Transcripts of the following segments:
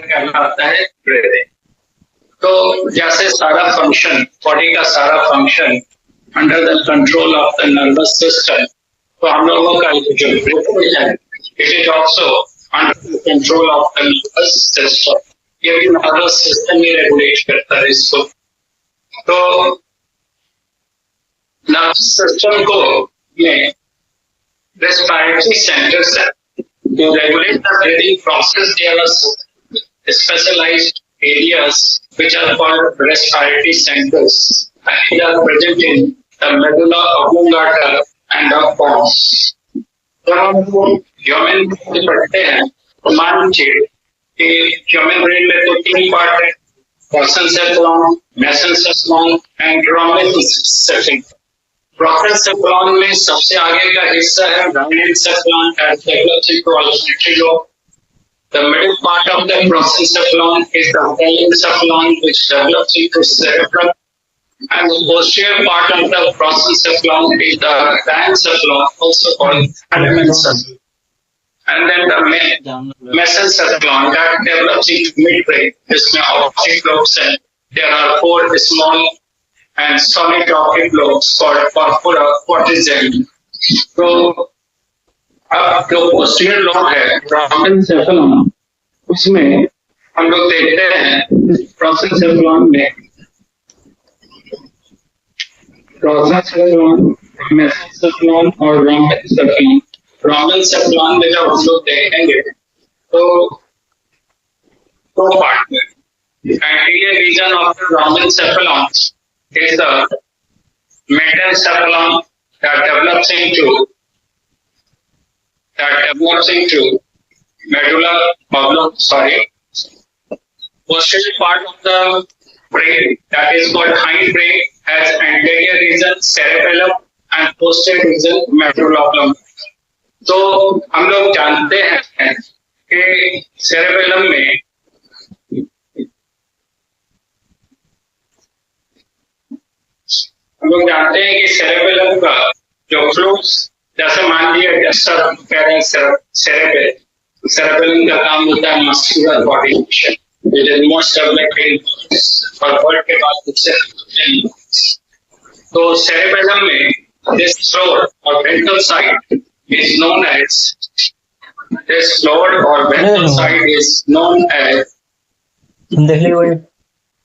कहलाता है ब्रीदिंग। तो जैसे सारा फंक्शन, बॉडी का सारा function under the control of the nervous system, तो हम लोगों का जो ब्रीथिंग है it is also under the control of the nervous system. ये भी नर्वस सिस्टम ही रेगुलेट करता है इसको। तो नर्वस सिस्टम को में रेस्पिरेटरी सेंटर्स है to regulate the breathing process. There are specialized areas which are called respiratory centers, and they are present in the medulla oblongata and the pons. जब हम human brain पढ़ते हैं तो मान लीजिए कि ह्यूमन ब्रेन में तो 3 पार्ट है, प्रोसेंसेप्लॉन, मेसेंसेप्लॉन एंड ग्रामेटोसेप्लॉन। प्रोसेंसेप्लॉन में सबसे आगे का हिस्सा है ग्रामेटोसेप्लॉन that develops into olfactory lobe. The middle part of the prosencephalon is the telencephalon, which develops into cerebellum, and the posterior part of the prosencephalon is the diencephalon, also called alemencephalon. And then the mesencephalon that develops into midbrain, जिसमें optic lobes हैं. There are 4 small and solid optic lobes called corpora corticum. तो अब जो posterior lobe है प्रोसेंसेफेलॉन, उसमें हम लोग देखते हैं प्रोसेंसेफेलॉन में प्रोसेंसेफेलॉन, मेसेंसेफेलॉन और ग्रामेटोसेफेलॉन। ग्रामेटोसेफेलॉन में जब हम लोग देखेंगे तो 2 पार्ट में anterior region of the grammatocephalon is the mesencephalon that develops into medulla oblongata. Posterior part of the brain that is called hindbrain has anterior region cerebellum and posterior region medulla oblongata. तो हम लोग जानते हैं कि cerebellum में हम लोग जानते हैं कि सेरेबेलम का जो फ्लूइड्स, जैसे मान लिया कह रहे हैं सेरेबेलम का काम होता है muscular coordination, it is most developed और वर्ल्ड के बाद सबसे। तो सेरेबेलम में दिस फ्लोर और ventral side is known as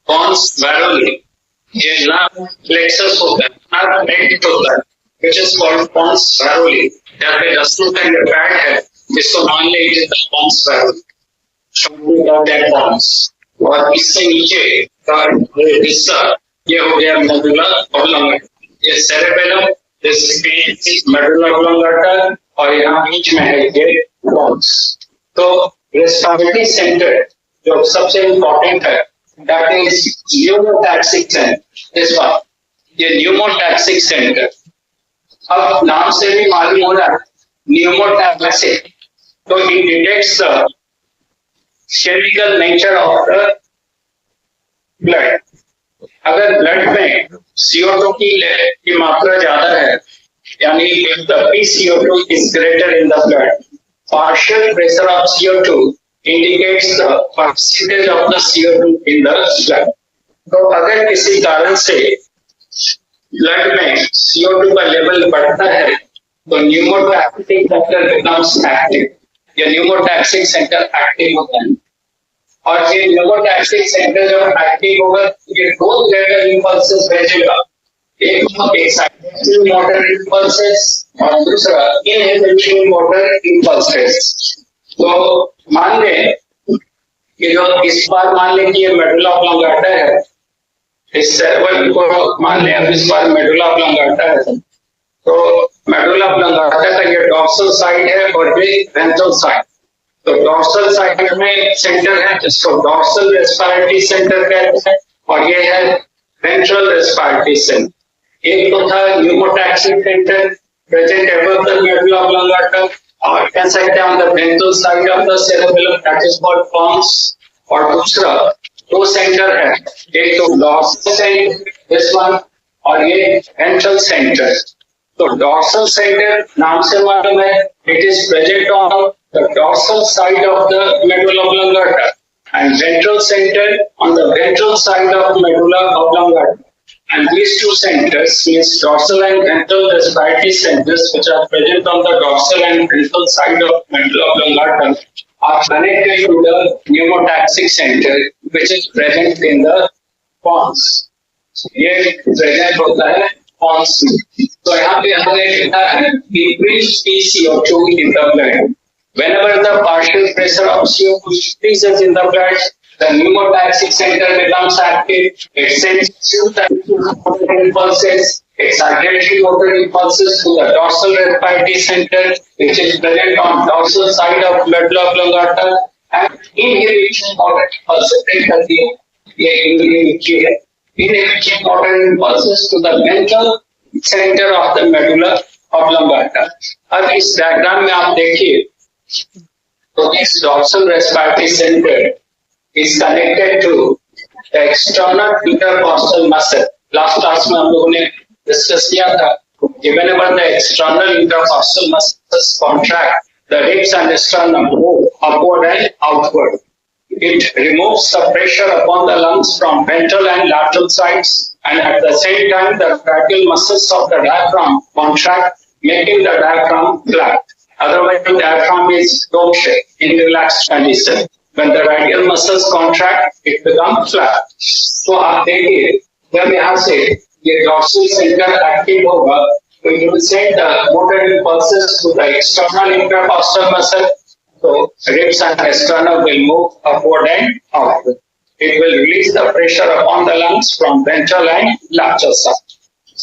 pons varolii. ये लाभ प्लेक्सस होता है, लाभ नेट होता है, which is called pons varolii. यहाँ पे रस्सों का ये पैड है, जिसको मान ले it is the pons varolii, शब्द का दैट pons। और इससे नीचे का हिस्सा ये हो गया मेडुला ऑब्लोंगाटा, ये सेरेबेलम, दिस मेडुला ऑब्लोंगाटा, और यहाँ बीच में है ये pons। तो रेस्पिरेटरी सेंटर जो सबसे इम्पोर्टेंट है that is pneumotaxic center, this one, ये pneumotaxic center। अब नाम से भी मालूम हो रहा है pneumotaxic, तो it detects the chemical nature of the blood। अगर ब्लड में CO2 की मात्रा ज्यादा है, यानी if the PCO2 is greater in the blood, partial pressure of CO2 indicates the percentage of the CO2 in the blood। तो अगर किसी कारण से ब्लड में CO2 का लेवल बढ़ता है तो न्यूमोटैक्सिक सेंटर becomes active, या न्यूमोटैक्सिक सेंटर एक्टिव होता है। और ये न्यूमोटैक्सिक सेंटर जब एक्टिव होगा ये 2 लेवल इंपल्सेस भेजेगा, एक एक्साइटेटरी मोटर इंपल्सेस और दूसरा इनहिबिटरी मोटर इंपल्सेस। तो मान लें कि जो इस बार मान लें कि ये मेडुला ऑब्लोंगाटा है, इस सेरेबेलम को मान लें अब इस बार मेडुला ऑब्लोंगाटा है, तो मेडुला ऑब्लोंगाटा का ये डॉर्सल साइड है और ये वेंट्रल साइड। तो डॉर्सल साइड में सेंटर है जिसको डॉर्सल रेस्पिरेटरी सेंटर कहते हैं, और ये है वेंट्रल रेस्पिरेटरी सेंटर। एक तो था pneumotaxic center present above the medulla oblongata, और कह सकते हैं on the ventral side of the cerebellum that is called pons, और दूसरा 2 सेंटर है, एक तो डॉर्सल सेंटर दिस वन और ये वेंट्रल सेंटर। तो डॉर्सल सेंटर नाम से मालूम है it is present on the dorsal side of the medulla oblongata, and and ventral center on the ventral side of medulla oblongata. And these two centers, means dorsal and ventral respiratory centers, which are present on the dorsal and ventral side of medulla oblongata, are connected to the pneumotaxic center, which is present in the pons. ये present होता है pons में. तो यहाँ पे हमने लिखा है increased PCO2 in the blood. Whenever the partial pressure of CO2 increases in the blood, the pneumotaxic center becomes active. It sends two types of motor impulses, excitatory motor impulses to the dorsal respiratory center, which is present on dorsal side of medulla oblongata, and inhibition motor impulses. Inhibition motor impulses to the ventral center of the medulla oblongata. अब इस diagram में आप देखिए, तो this dorsal respiratory center is connected to the external intercostal muscle. Last class में हम लोगों ने डिस्कस किया था कि whenever the external intercostal muscles contract, the ribs and sternum move upward and outward. It removes the pressure upon the lungs from ventral and lateral sides, and at the same time the radial muscles of the diaphragm contract, making the diaphragm flat. Otherwise, the diaphragm is dome-shaped in relaxed condition. When the radial muscles contract, it becomes flat. So आप देखिए, जब यहाँ से ये dorsal center active होगा, तो it will send the motor impulses to the external intercostal muscle. So ribs and sternum will move upward and outward. It will release the pressure upon the lungs from ventral and lateral side.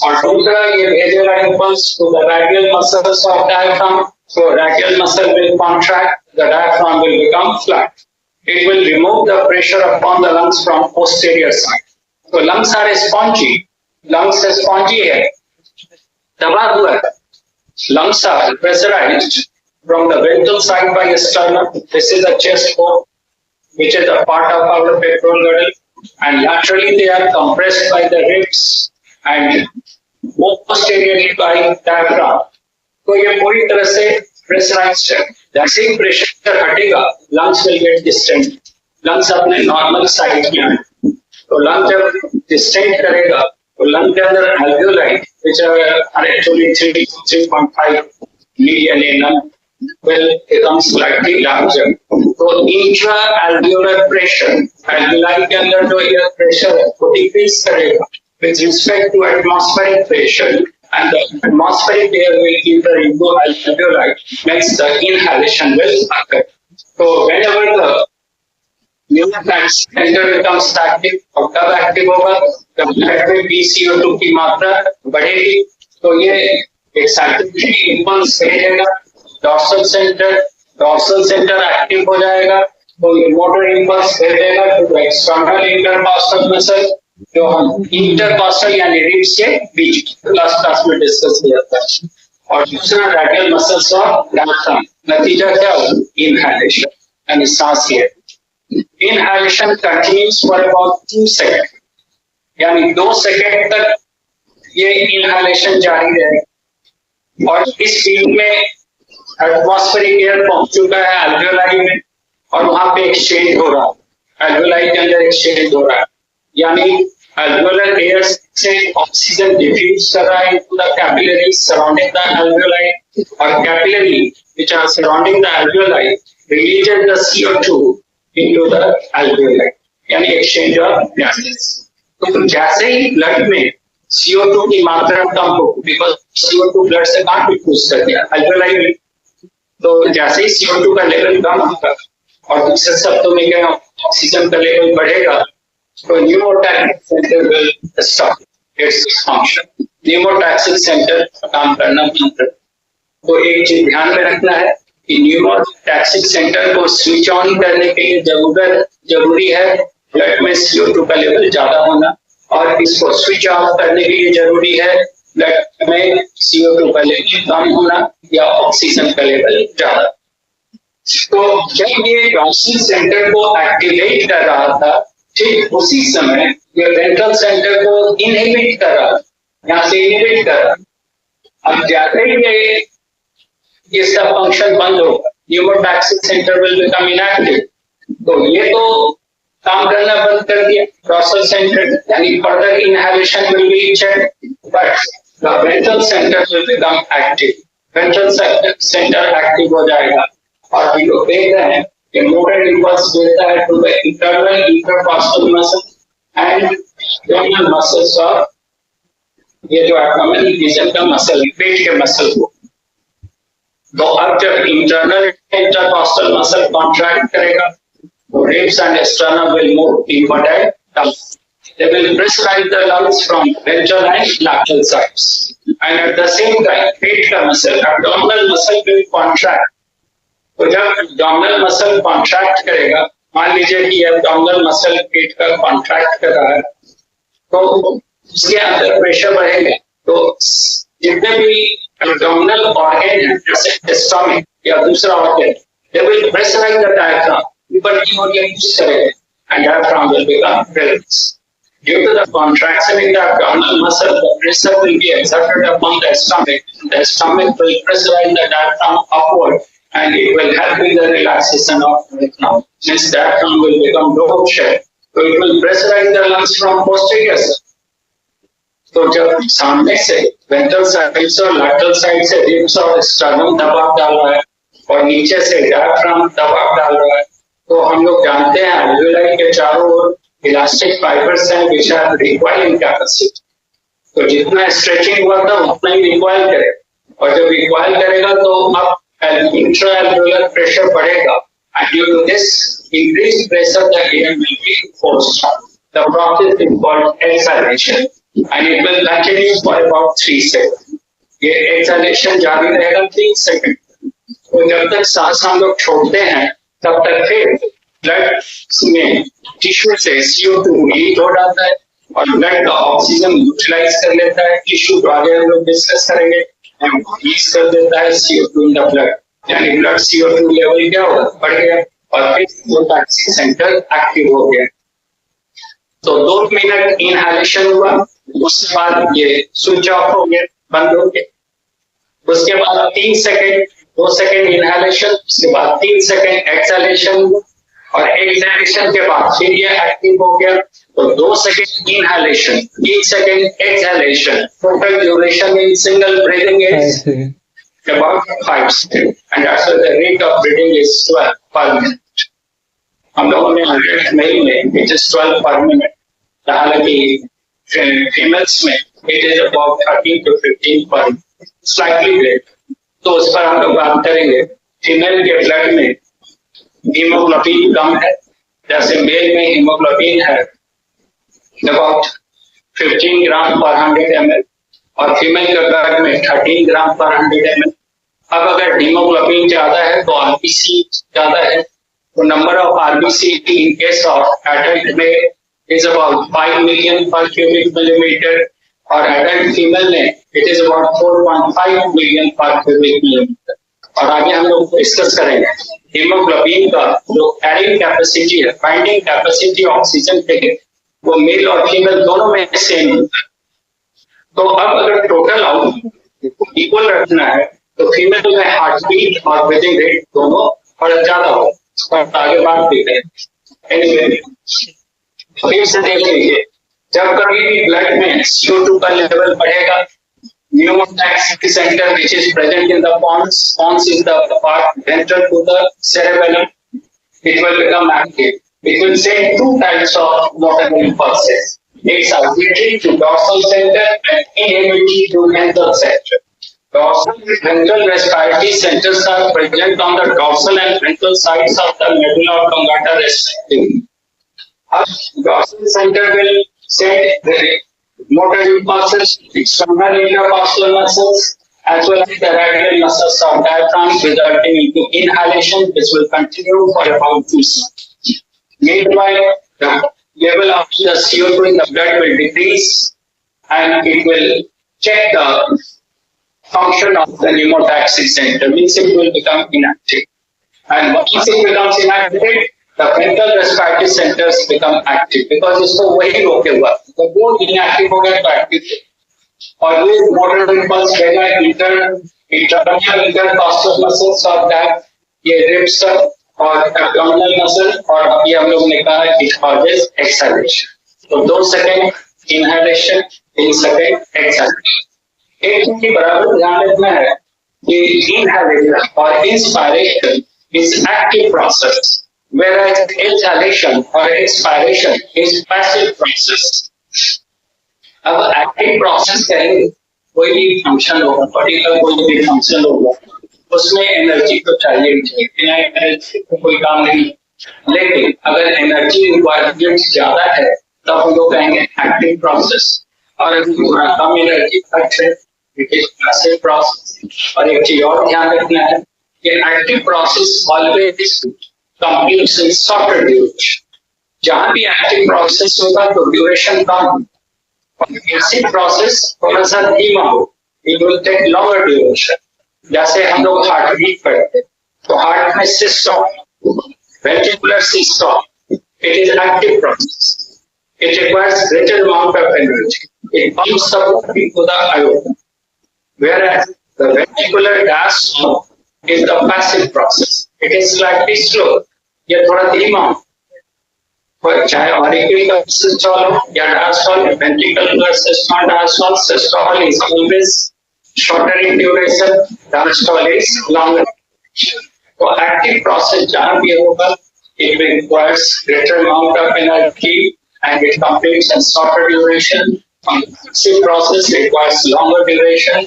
और दूसरा ये भेजेगा impulse to the radial muscles of diaphragm. So radial muscle will contract, the diaphragm will become flat. It will remove the pressure upon the lungs from posterior side. So lungs are spongy. Lungs are spongy है. दबा हुआ है. Lungs are pressurized from the ventral side by sternum. This is the chest hole, which is a part of our pectoral girdle, and laterally they are compressed by the ribs and posteriorly by diaphragm. तो ये पूरी तरह से pressurised है. जैसे ही pressure हटेगा, lungs will get distant. Lungs अपने normal size में आए. तो लंग जब डिस्टेंट करेगा, तो लंग के अंदर alveoli, which are actually 3.5 million in lung, will become slightly larger. तो intra-alveolar pressure, alveoli के अंदर जो एयर प्रेशर है, वो डिक्रीज करेगा with respect to atmospheric pressure, and the atmospheric air will enter into alveoli, makes the inhalation will occur. So whenever the pneumotaxic center becomes active, और कब active होगा, जब ब्लड में PCO2 की मात्रा बढ़ेगी, तो ये excitatory impulse भेजेगा dorsal center active हो जाएगा, तो ये motor impulse भेजेगा to the external intercostal muscle, जो हम इंटरकॉस्टल यानी रिब्स के बीच लास्ट क्लास में डिस्कस किया था. और दूसरा रैडियल मसल्स और डायफ्राम. नतीजा क्या हुआ? इनहैलेशन यानी सांस लिया. इनहैलेशन कंटिन्यूज फॉर अबाउट 2 सेकंड, यानी 2 सेकंड तक ये इनहैलेशन जारी रहेगा. और इस फील्ड में एटमॉस्फेरिक एयर पहुंच चुका है एल्वियोलाई में, और वहां पे एक्सचेंज हो रहा है. एल्वियोलाई के अंदर एक्सचेंज हो रहा है, यानी alveolar air से ऑक्सीजन डिफ्यूज कर रहा है into the capillaries surrounding the alveoli, और capillary which are surrounding the alveoli releases the CO2 into the alveoli, यानी exchange of gases. तो जैसे ही ब्लड में CO2 की मात्रा कम हो, because CO2 ब्लड से कहाँ डिफ्यूज कर दिया? alveoli में. तो जैसे ही CO2 का लेवल कम होगा और दूसरे शब्दों में क्या, ऑक्सीजन का लेवल बढ़ेगा, तो pneumotaxic center will stop its function. Pneumotaxic center काम करना बंद कर. तो एक चीज ध्यान में रखना है कि pneumotaxic center को स्विच ऑन करने के लिए जरूरी है ब्लड में CO2 का लेवल ज्यादा होना, और इसको स्विच ऑफ करने के लिए जरूरी है ब्लड में CO2 का लेवल कम होना या ऑक्सीजन का लेवल ज्यादा. तो जब ये डॉर्सल सेंटर को एक्टिवेट कर रहा था, ठीक उसी समय ये वेंट्रल सेंटर को इनहिबिट कर रहा, यहाँ से इनहिबिट कर रहा. अब जैसे ही ये इसका फंक्शन बंद होगा, pneumotaxic center will become inactive. तो ये तो बंद कर दिया डॉर्सल सेंटर, यानी further inhalation will be check, but the ventral centre will become active. Ventral centre active हो जाएगा और हम लोग देख रहे हैं कि मोटर इंपल्स देता है to the internal intercostal muscle and abdominal muscles और ये जो एब्डोमिनल रीजन का मसल है, पेट के मसल को। तो अब जब इंटरनल इंटरकॉस्टल मसल कॉन्ट्रैक्ट करेगा तो ribs and sternum will move inward and down. They will pressurize the lungs from ventral and lateral sides. And at the same time, पेट का muscle, abdominal muscle will contract. तो जब abdominal muscle contract करेगा, मान लीजिए कि abdominal muscle पेट का contract कर रहा है, तो उसके अंदर प्रेशर बढ़ेगा, तो जितने भी abdominal organ है, जैसे stomach या दूसरा organ, they will pressurize the diaphragm. ऊपर की ओर ये पुश करेगा and diaphragm will become relaxed. Due to the contraction in the abdominal muscle, the pressure will be exerted upon the stomach. The stomach will pressurize the diaphragm upward and it will help in the relaxation of the diaphragm. Since diaphragm will become dome shaped, so it will pressurize the lungs from posterior side. तो जब सामने से ventral side से और lateral side से ribs और sternum दबाव डाल रहा है और नीचे से डायफ्राम दबाव डाल रहा है, तो हम लोग जानते हैं एल्वियोलाई के चारों ओर इलास्टिक फाइबर्स हैं विच हैव रिकॉइलिंग कैपेसिटी। तो जितना स्ट्रेचिंग हुआ था उतना ही रिकॉइल करेगा और जब रिकॉइल करेगा तो अब इंट्रा एल्वियोलर प्रेशर बढ़ेगा and due to this increased pressure the air will be forced. The process is called exhalation and it will continue for about 3 seconds. ये exhalation जारी रहेगा 3 सेकंड। तो जब तक सांस हम लोग छोड़ते हैं तब तक फिर ब्लड में टिश्यू से CO2 रिलीज हो जाता है और ब्लड का ऑक्सीजन यूटिलाइज कर लेता है। टिश्यू को आगे हम लोग डिस्कस करेंगे, रिलीज कर देता है CO2 इन द ब्लड, यानी ब्लड CO2 लेवल क्या होगा, बढ़ गया और फिर वो टैक्सी सेंटर एक्टिव हो गया। तो 2 मिनट इनहेलेशन हुआ, उसके बाद ये स्विच ऑफ हो गया, बंद हो गया। उसके बाद 3 सेकंड 2 सेकंड इनहेलेशन, उसके बाद 3 सेकंड एक्सहेलेशन और एक्सहेलेशन के बाद फिर ये एक्टिव हो गया। तो 2 second inhalation, 3 second exhalation, total duration in single breathing is about 5 seconds and that's why the rate of breathing is 12 per minute. हम लोगों ने 100 मेल में it is 12 per minute, हालांकि फीमेल्स में it is about 13 to 15 per minute, slightly greater. तो उस पर हम लोग बात करेंगे। फीमेल के ब्लड में हीमोग्लोबिन कम है, जैसे मेल में हीमोग्लोबिन है about 15 ग्राम पर 100 ml और फीमेल के ब्लड में 13 ग्राम पर 100 ml। अब अगर हीमोग्लोबिन ज्यादा है तो आरबीसी ज्यादा है, तो number of RBC in case of adult में इज अबाउट 5 मिलियन पर क्यूबिक मिलीमीटर और एडल्ट फीमेल में इट इज अबाउट 4.5 मिलियन पर क्यूबिक मिलीमीटर। और आगे हम लोग डिस्कस करेंगे हीमोग्लोबिन का जो कैरिंग कैपेसिटी है, बाइंडिंग कैपेसिटी ऑक्सीजन के, वो मेल और फीमेल दोनों में सेम होता है। तो अब अगर टोटल आउटपुट इक्वल रखना है तो फीमेल में हार्ट बीट और ब्रीथिंग रेट दोनों थोड़ा ज्यादा हो, और आगे बात देखते हैं। एनीवे फिर से देख लीजिए, जब कभी भी ब्लड में CO2 का लेवल बढ़ेगा, pneumotaxic center which is present in the pons is the part ventral to the cerebellum, it will become active. It will send 2 types of motor impulses. It's auditory to dorsal center and inhibitory to ventral center. Dorsal and ventral respiratory centers are present on the dorsal and ventral sides of the medulla oblongata respectively. Dorsal center will send the motor impulses, external intercostal muscles, as well as the radial muscles of diaphragm, resulting into inhalation, which will continue for about 2 seconds. Meanwhile, the level of the CO2 in the blood will decrease, and it will check the function of the pneumotaxic center, means it will become inactive. And once it becomes inactive, the ventral respiratory centers become active because इसको वही रोके हुआ, तो वो inactive हो गया तो active और ये motor impulse देगा इंटरकॉस्टल मसल्स और दैट ये रिब्स तक और एब्डोमिनल मसल, और अभी हम लोग ने कहा इट कॉजेस एक्सहेलेशन। तो 2 सेकंड इनहेलेशन, 3 सेकंड एक्सहेलेशन। एक चीज बराबर ध्यान रखना है कि इनहेलेशन और inspiration is active process, whereas exhalation or expiration is passive process. अब एक्टिव प्रोसेस कहेंगे, कोई भी फंक्शन होगा, पर्टिकुलर कोई भी फंक्शन होगा, उसमें एनर्जी तो चाहिए ही चाहिए, बिना एनर्जी तो कोई काम नहीं। लेकिन अगर एनर्जी रिक्वायरमेंट ज्यादा है तब हम लोग कहेंगे एक्टिव प्रोसेस, और अगर थोड़ा कम एनर्जी खर्च है इट इज पैसिव प्रोसेस। और एक चीज और ध्यान रखना है कि एक्टिव प्रोसेस ऑलवेज कंप्लीट्स इन शॉर्टर ड्यूरेशन। जहां भी एक्टिव प्रोसेस होगा तो ड्यूरेशन कम होगा, पैसिव प्रोसेस थोड़ा सा धीमा हो, it will take longer duration. जैसे हम लोग हार्ट बीट करते हैं तो हार्ट में system, ventricular system, it is active process, it requires greater amount of energy, it pumps the blood into the aorta, whereas the ventricular diastole is the passive process, it is slightly slow, ये थोड़ा धीमा, चाहे auricular systole या diastole, ventricular systole, diastole, systole is always shorter in duration, diastole is longer. तो active process जहां भी होगा it requires greater amount of energy and it completes in shorter duration. Passive process requires longer duration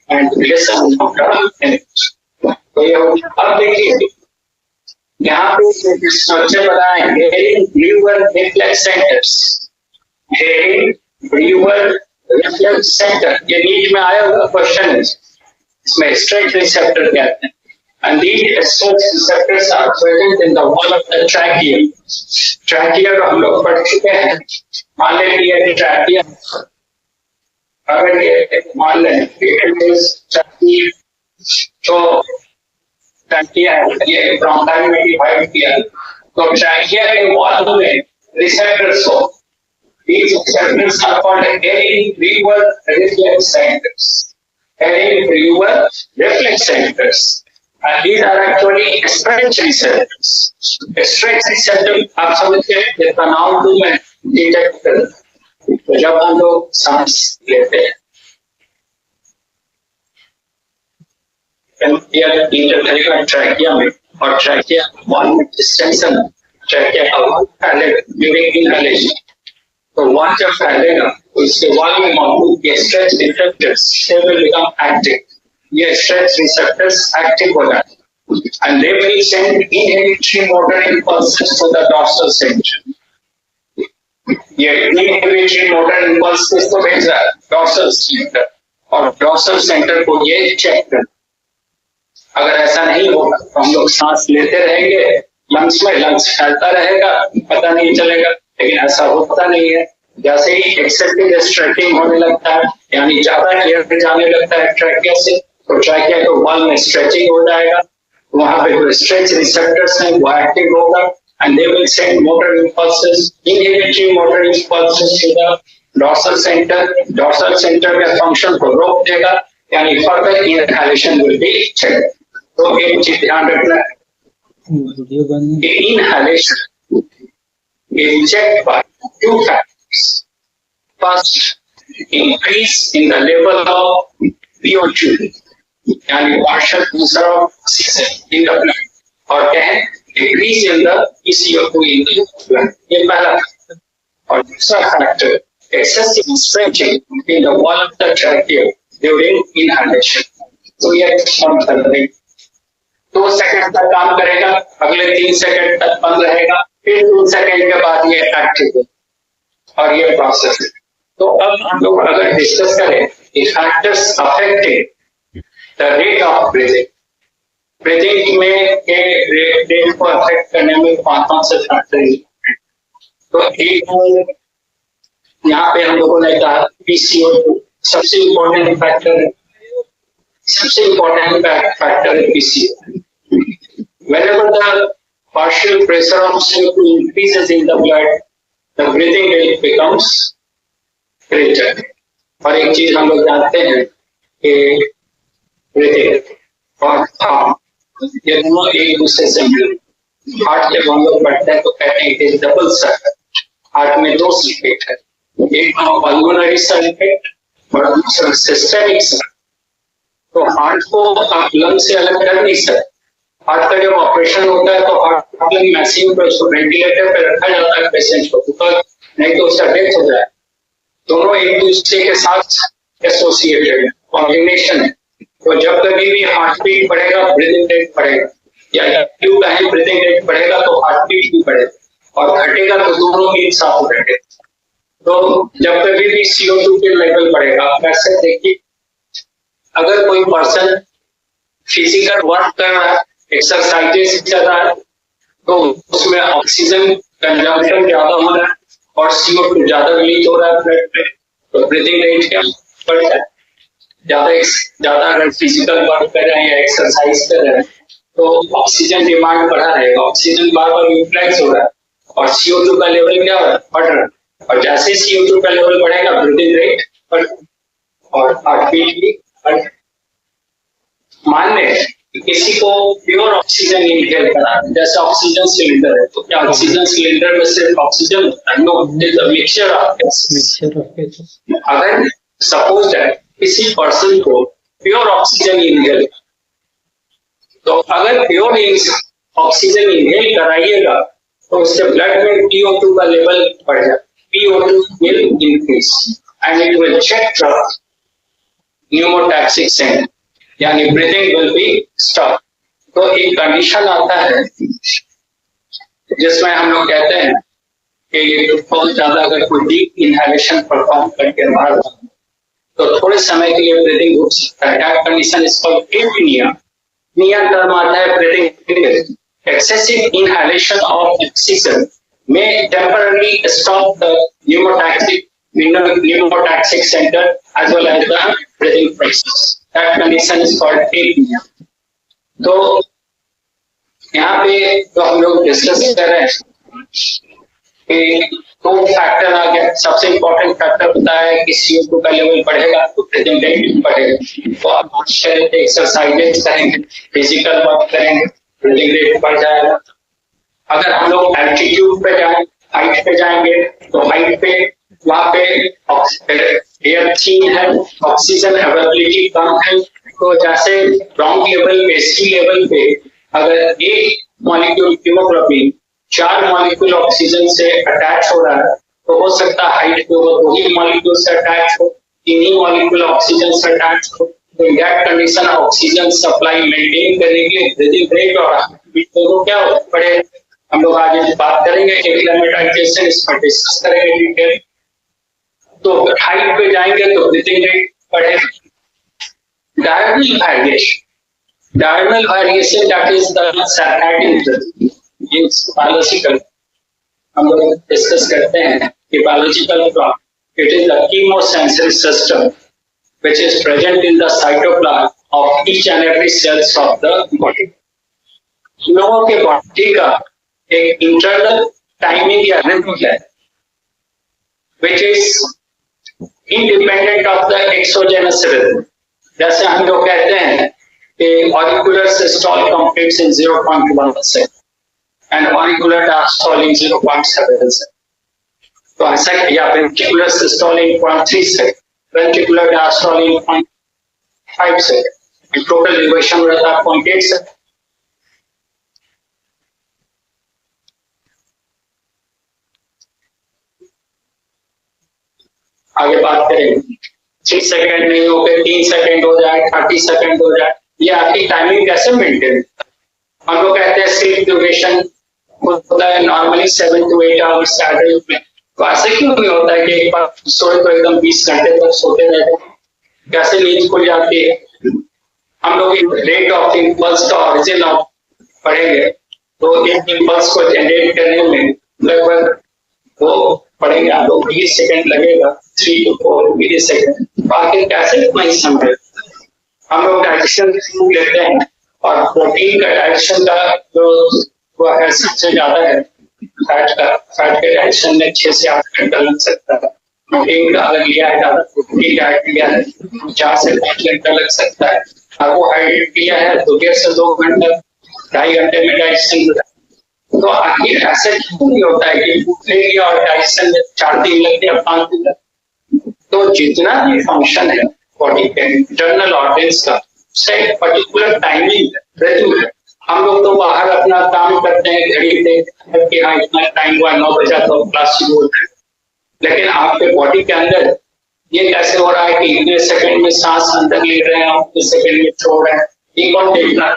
and less amount of energy. तो ये अब देखिए यहाँ पे स्ट्रक्चर बनाए herring Breuer reflex centres, herring Breuer reflex centre, ये NEET में आया हुआ क्वेश्चन है, इसमें स्ट्रेच रिसेप्टर कहते हैं, and these stretch receptors are present in the wall of the trachea. Trachea हम लोग पढ़ चुके हैं, मान लें ये trachea, अगर ये मान लें trachea तो ट्रैकिया है, ये ब्रोंकाई में डिवाइड किया, तो ट्रैकिया के वॉल में रिसेप्टर्स हो, these receptors are called Hering-Breuer reflex centers, Hering-Breuer reflex centers, and these are actually stretch receptors. Stretch receptor आप समझते हैं, जिसका नाम दूं मैं डिटेक्ट कर, तो जब हम लोग सांस लेते हैं ट्रैकिया में, और ट्रैकिया वॉल में डिस्टेंशन, ट्रैकिया का वॉल फैलेगा ड्यूरिंग इनहेलेशन, तो वॉल जब फैलेगा तो इसके वॉल में मौजूद ये stretch receptors they will become active, ये स्ट्रेच रिसेप्टर्स एक्टिव हो जाते हैं and they will send inhibitory motor impulses to the dorsal centre. ये इनहिबिटरी मोटर इंपल्स किसको भेज रहा है? डॉर्सल सेंटर, और डॉर्सल सेंटर को ये चेक कर, अगर ऐसा नहीं होगा तो हम लोग सांस लेते रहेंगे लंग्स में, लंग्स फैलता रहेगा, पता नहीं चलेगा, लेकिन ऐसा होता नहीं है। जैसे ही एक्सेसिव स्ट्रेचिंग होने लगता है, यानी ज्यादा एयर जाने लगता है ट्रैकिया से, तो ट्रैकिया के वॉल में स्ट्रेचिंग हो जाएगा, वहां पे जो स्ट्रेच रिसेप्टर्स हैं वो एक्टिव होगा and they will send motor impulses, inhibitory motor impulses to the dorsal centre, dorsal centre के फंक्शन को रोक देगा, यानी further inhalation will be check. तो एक चीज ध्यान रखना है, inhalation is checked by 2 factors. First, increase in the level of PO2, यानी partial pressure of oxygen in the blood, और कहें decrease in the PCO2 in the blood, ये पहला factor। और दूसरा factor, excessive stretching in the wall of the trachea during inhalation, तो ये कम कर देंगे। 2 सेकंड तक काम करेगा, अगले 3 सेकंड तक बंद रहेगा, फिर 3 सेकंड के बाद ये एक्टिव है, और ये प्रोसेस है। तो अब हम लोग अगर डिस्कस करें factors affecting the rate of breathing, breathing में के रेट को अफेक्ट करने में कौन से फैक्टर हैं, तो एक यहाँ पे हम लोगों ने कहा PCO2 सबसे इम्पोर्टेंट फैक्टर है, सबसे इम्पोर्टेंट फैक्टर है PCO2। Whenever the partial pressure of CO2 increases in the blood, the breathing rate becomes greater। और एक चीज हम लोग जानते हैं कि breathing और ये दोनों एक दूसरे से मिले। हार्ट जब हम लोग पढ़ते हैं तो कहते हैं कि डबल सर्किट, हार्ट में दो सर्किट है, एक पल्मोनरी सर्किट और दूसरा सिस्टेमिक सर्किट। तो हार्ट को आप लंग से अलग कर नहीं सकते। हार्ट का जब ऑपरेशन होता है तो हार्ट लंग मशीन पर उसको वेंटिलेटर पे रखा जाता है पेशेंट को, तो नहीं तो उसका डेथ हो जाए। दोनों एक दूसरे के साथ एसोसिएटेड है, कॉम्बिनेशन है। तो जब कभी भी हार्ट बीट बढ़ेगा ब्रीदिंग रेट बढ़ेगा, या ट्यूब कहें ब्रीदिंग रेट बढ़ेगा तो हार्ट बीट भी बढ़ेगा, और घटेगा तो दोनों भी एक साथ घटेगा। तो जब कभी भी CO2 के लेवल बढ़ेगा, आप ऐसे देखिए अगर कोई पर्सन फिजिकल वर्क कर रहा है, एक्सरसाइजेस कर रहा है, तो उसमें ऑक्सीजन कंजम्पशन ज्यादा हो रहा है और CO2 ज्यादा रिलीज हो रहा है ब्लड में, तो ब्रीदिंग रेट क्या बढ़ जाए। ज्यादा अगर फिजिकल वर्क कर रहे हैं या एक्सरसाइज कर रहे हैं तो ऑक्सीजन डिमांड बढ़ा रहेगा, ऑक्सीजन बार बार यूटिलाइज हो रहा है और CO2 का लेवल क्या बढ़ रहा है, और जैसे CO2 का लेवल बढ़ेगा ब्रीदिंग रेट बढ़ और हार्ट बीट भी बढ़। मान लें किसी को प्योर ऑक्सीजन इनहेल करा, जैसे ऑक्सीजन सिलेंडर है, तो क्या ऑक्सीजन सिलेंडर में सिर्फ ऑक्सीजन होता है? No, it is a mixture of gases. अगर सपोज दैट किसी पर्सन को प्योर ऑक्सीजन इनहेल, तो अगर प्योर ऑक्सीजन इनहेल कराइएगा तो उसके ब्लड में PO2 का लेवल बढ़ जाए, PO2 will increase and it will check the pneumotaxic center, यानी ब्रीदिंग विल बी स्टॉप। तो एक कंडीशन आता है जिसमें हम लोग कहते हैं कि बहुत ज्यादा अगर कोई डीप इनहेलेशन परफॉर्म करके मार तो थोड़े समय के लिए ब्रीदिंग रुक सकता है। Condition is called apnoea. निया टर्म आता है breathing. Excessive inhalation of oxygen may temporarily stop the pneumotaxic center as well as the breathing process. That condition is called apnea. तो यहाँ पे तो हम लोग डिस्कस कर रहे हैं कि दो फैक्टर आ गया। सबसे इम्पोर्टेंट फैक्टर बताया है कि CO2 का लेवल बढ़ेगा तो ब्रीदिंग रेट बढ़ेगा। तो आप एक्सरसाइजेज करेंगे, फिजिकल वर्क करेंगे, ब्रीदिंग रेट बढ़ जाएगा। अगर हम लोग एल्टीट्यूड पे जाएं, हाइट पे जाएंगे, तो हाइट पे वहां पे एयर थीन है, ऑक्सीजन अवेलेबिलिटी कम है, तो जैसे ग्राउंड लेवल पे, सी लेवल पे अगर एक मॉलिक्यूल हीमोग्लोबिन 4 मॉलिक्यूल ऑक्सीजन से अटैच हो रहा है, तो हो सकता है हाइट पे वो 2 ही मॉलिक्यूल से अटैच हो, 3 ही मॉलिक्यूल ऑक्सीजन से अटैच हो। तो in that condition oxygen supply maintain करने के लिए ब्रीदिंग रेट और दोनों क्या बढ़े। हम लोग आज बात करेंगे एक्लेमेटाइजेशन, इस पर डिस्कस करेंगे डिटेल। तो हाइट पे जाएंगे तो ब्रीथिंग रेट बढ़े। Diagonal variation that is the circadian in biological, हम लोग डिस्कस करते हैं कि biological clock it is the chemosensory system which is present in the cytoplasm of each and every cells of the body. लोगों के body का एक internal timing या रिदम है which is independent of the exogenous rhythm। जैसे हम लोग कहते हैं कि auricular systole completes in 0.1 second and auricular diastole in 0.7 second। तो ऐसा या ventricular systole in 0.3 second, ventricular diastole in 0.5 second, total duration रहता है 0.8 second। आगे बात करेंगे 6 सेकंड नहीं हो गए, 3 सेकंड हो जाए, 30 सेकंड हो जाए, ये आपकी टाइमिंग कैसे मेंटेन। हम लोग कहते हैं स्लीप ड्यूरेशन होता है नॉर्मली 7 to 8 आवर्स एवरेज में। तो ऐसे क्यों नहीं होता है कि एक बार सोए तो एकदम 20 घंटे तक सोते रहते, कैसे नींद खुल जाती है। हम लोग रेट ऑफ इम्पल्स का ऑरिजिन ऑफ पढ़ेंगे, तो एक इम्पल्स को जनरेट करने में लगभग वो पढ़ेंगे आप लोग 20 सेकंड लगेगा, 3 to 4 मिली सेकंड। बाकी कैसे नहीं समझे। हम लोग डाइजेशन लेते हैं और प्रोटीन का डाइजेशन का जो वो है सबसे ज्यादा है फैट के डाइजेशन में 6 से 8 घंटा लग सकता है। प्रोटीन का अलग लिया है, ज्यादा प्रोटीन डाइट लिया है 4 से 5 घंटा लग सकता है। कार्बोहाइड्रेट लिया है तो 1.5 से 2 घंटा 2.5 घंटे में डाइजेशन हो जाए। तो आखिर ऐसे क्यों नहीं होता है कि भूख लगी और डाइजेशन में 4 दिन लग गया, 5 दिन लग। तो जितना भी फंक्शन है बॉडी के इंटरनल ऑर्गन्स का, उसका एक पर्टिकुलर टाइमिंग है। हम लोग तो बाहर अपना काम करते हैं, घड़ी देखते हैं कि हाँ इतना टाइम हुआ, 9 बजा तो क्लास शुरू होता है, लेकिन आपके बॉडी के अंदर ये कैसे हो रहा है कि इतने सेकंड में सांस अंदर ले रहे हैं, उतने सेकंड में छोड़ रहे हैं, ये कौन देखना?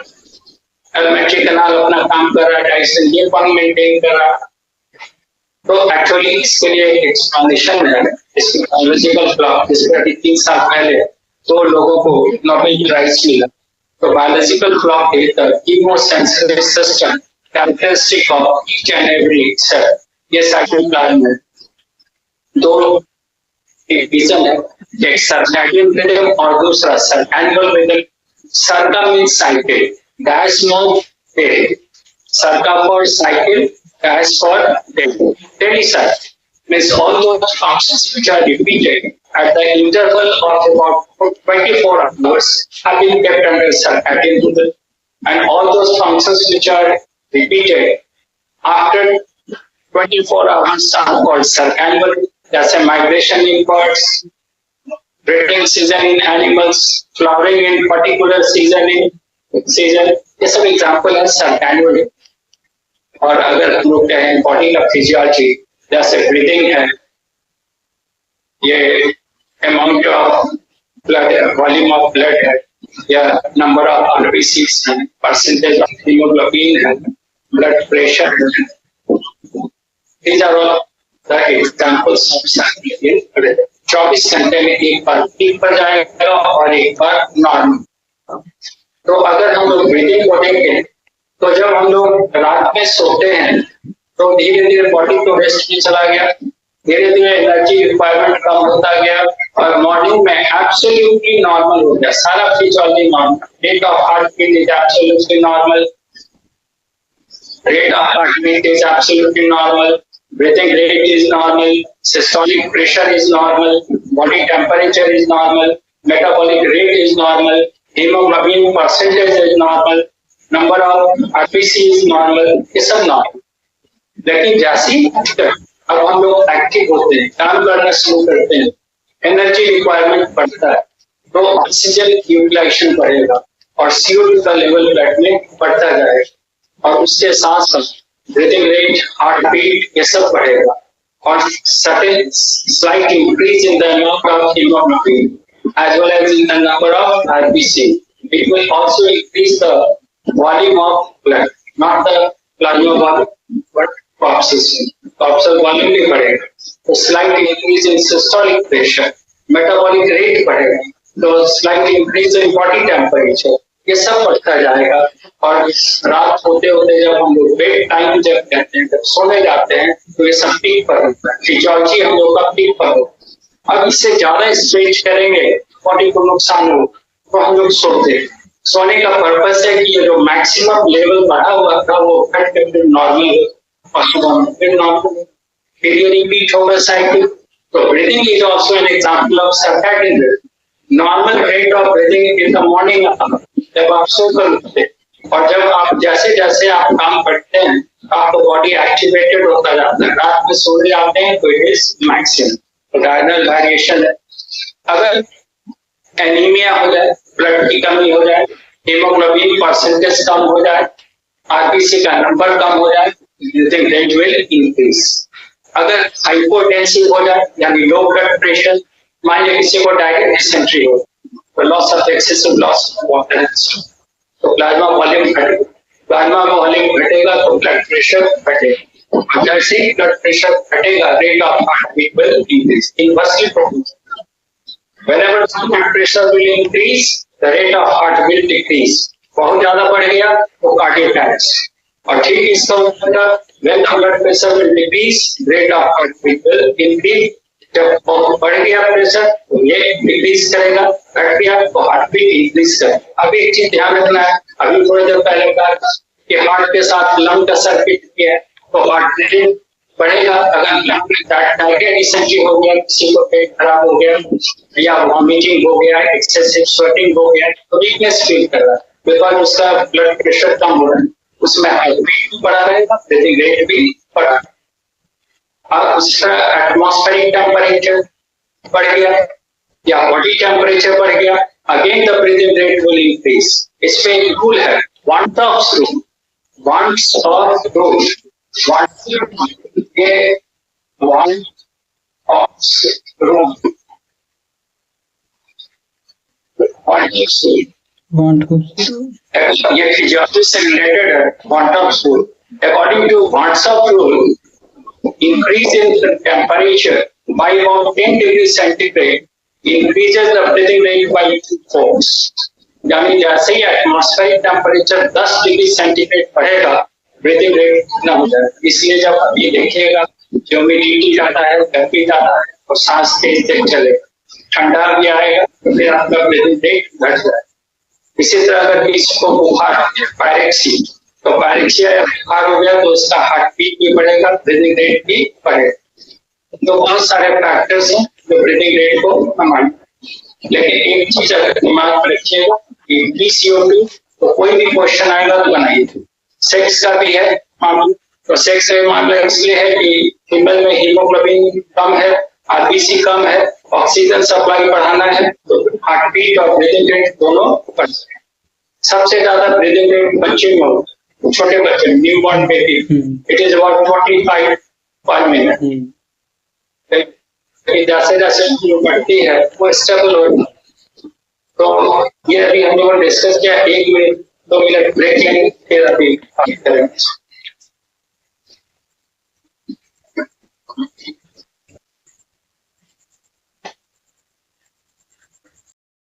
एलिमेंट्री कैनाल अपना काम कर रहा है, डाइजेशन ये कौन मेंटेन कर रहा है? तो एक्चुअली इसके लिए एक एक्सप्लेनेशन है, इसकी बायोलॉजिकल क्लॉक, जिसके 3 साल पहले 2 लोगों को नोबेल प्राइज मिला। तो biological clock is the chemosensory system characteristic of each and every cell. ये साइटोप्लाज्म है। 2 डिवीजन है, एक सर्कैडियन रिदम और दूसरा circannual rhythm. Circa means cycle, dash means day, circa for cycle, dash for day. Daily cycle means all those functions which are repeated at the interval of about 24 hours have been kept under circadian rhythm, and all those functions which are repeated after 24 hours are called circannual. जैसे migration in birds, breeding season in animals, flowering in particular season, ये सब example है circannual। और अगर हम लोग कहें body का फिजियोलॉजी, जैसे ब्रीदिंग है, ये अमाउंट ऑफ ब्लड है, वॉल्यूम ऑफ ब्लड है, या नंबर ऑफ आरबीसीज है, परसेंटेज ऑफ हीमोग्लोबिन है, ब्लड प्रेशर है। These are all the examples of circadian। 24 घंटे में एक बार पीक पर जाएगा और एक बार नॉर्मल। तो अगर हम लोग ब्रीदिंग को देखें, तो जब हम लोग रात में सोते हैं तो धीरे धीरे बॉडी को रेस्ट में चला गया, धीरे धीरे एनर्जी रिक्वायरमेंट कम होता गया और मॉर्निंग में एब्सोल्युटली नॉर्मल हो गया, सारा physiology normal. Rate of heart beat is absolutely normal, rate of heart beat is absolutely normal, breathing rate is normal, systolic pressure is normal, body temperature is normal, metabolic rate is normal, haemoglobin percentage is normal, number of RBC is normal, ये सब normal. लेकिन जैसे ही अब हम लोग active होते हैं, काम करना शुरू करते हैं, एनर्जी रिक्वायरमेंट बढ़ता है, तो ऑक्सीजन यूटिलाइजेशन बढ़ेगा और CO2 का लेवल ब्लड में बढ़ता जाएगा और उसके साथ साथ ब्रीथिंग रेट, हार्ट बीट ये सब बढ़ेगा और certain slight increase in the amount of hemoglobin as well as in the number of RBC. It will also increase the volume of blood, not the plasma volume, but corpuscle volume भी बढ़ेगा। तो slight increase in systolic pressure, metabolic rate बढ़ेगा, तो slight increase in body temperature, ये सब बढ़ता जाएगा। और रात होते होते जब हम लोग बेड टाइम जब कहते हैं, जब सोने जाते हैं, तो ये सब पीक पर होता है, फिजियोलॉजी हम लोग का पीक पर होता है। अब इससे ज्यादा स्ट्रेच करेंगे, बॉडी को नुकसान हो, तो हम लोग सोते हैं। सोने का पर्पस है कि ये जो मैक्सिमम लेवल बढ़ा हुआ था वो घट के फिर नॉर्मल हो, फिर ये रिपीट होगा साइकिल। तो breathing is also an example of circadian rhythm. Normal rate of breathing in the morning जब आप सोकर उठते हैं और जब आप जैसे जैसे आप काम करते हैं आपका बॉडी एक्टिवेटेड होता जाता है, रात में सो जाते हैं तो इट इज मैक्सिमम डायनल वेरिएशन है। अगर एनीमिया हो जाए, ब्लड की कमी हो जाए, हीमोग्लोबिन परसेंटेज कम हो जाए, आरबीसी का नंबर कम हो जाए, ब्रीथिंग रेट विल इंक्रीज। अगर हाइपोटेंसिव हो जाए यानी लो ब्लड प्रेशर, मान लीजिए किसी को डायसेंट्री हो, तो loss of excessive loss of water, तो प्लाज्मा वॉल्यूम घटेगा, प्लाज्मा वॉल्यूम घटेगा तो ब्लड प्रेशर घटेगा, जैसे ही ब्लड प्रेशर घटेगा rate of heart beat will increase inversely proportional. Whenever the blood pressure will increase, the rate of heart will decrease. बहुत ज्यादा बढ़ गया तो कार्डियक अरेस्ट। और ठीक इसका होगा, when the blood pressure will decrease, rate of heart beat will increase. जब बढ़ गया प्रेशर तो ये डिक्रीज करेगा, घट गया तो हार्ट बीट इंक्रीज करेगा। अभी एक चीज ध्यान रखना है, अभी थोड़ी देर पहले कहा कि हार्ट के साथ लंग का सर्किट है तो हार्ट रेट बढ़ेगा। अगर लंग में डायसेंट्री हो गया, किसी को पेट खराब हो गया या वॉमिटिंग हो गया, एक्सेसिव स्वेटिंग हो गया, तो वीकनेस फील कर रहा है बिकॉज उसका ब्लड प्रेशर कम हो रहा है। उसमें हार्ट बीट भी बढ़ा रहेगा, ब्रीदिंग रेट भी बढ़ा। अब उसका एटमॉस्फेरिक टेम्परेचर बढ़ गया या बॉडी टेम्परेचर बढ़ गया, again the breathing rate will increase. इसमें एक रूल है, Van't Hoff rule, Van'ts Hoff rule, ये वांट ऑफ रूल, ये फिजियोलॉजी से रिलेटेड है। Van't Hoff rule, according to Van'ts Hoff rule, increase in the temperature by about 10 degrees centigrade increases the breathing rate by 2 folds। यानी जैसे ही atmospheric temperature 10 degree centigrade बढ़ेगा, breathing rate कितना हो जाएगा। इसलिए जब आप ये देखिएगा ह्यूमिडिटी ज्यादा है, गर्मी ज्यादा है और सांस तेज तेज चलेगा, ठंडा भी आएगा तो फिर आपका ब्रीथिंग रेट घट जाएगा। इसी तरह अगर किसी को बुखार पायरेक्सी, तो पायरेक्सिया या बुखार हो गया तो उसका हार्ट बीट भी बढ़ेगा, ब्रीदिंग रेट भी बढ़ेगा। तो बहुत सारे फैक्टर्स हैं जो ब्रीदिंग रेट को कमांड। लेकिन एक चीज अगर दिमाग में रखिएगा कि PCO2 तो कोई भी क्वेश्चन आएगा तो बनाइए। सेक्स का भी है मामला, तो सेक्स का मामला इसलिए है कि फीमेल में हीमोग्लोबिन कम है, RBC कम है, ऑक्सीजन सप्लाई बढ़ाना है, तो हार्ट बीट और ब्रीदिंग रेट दोनों बढ़ जाए। सबसे ज्यादा ब्रीदिंग रेट बच्चे में होता है, छोटे बच्चे, new born baby, it is about 45 पर मिनट। जैसे जैसे जो बढ़ती है वो स्टेबल होगी। तो ये अभी हम लोगों ने डिस्कस किया, 1 मिनट 2 मिनट ब्रेक लेंगे, फिर अभी करेंगे।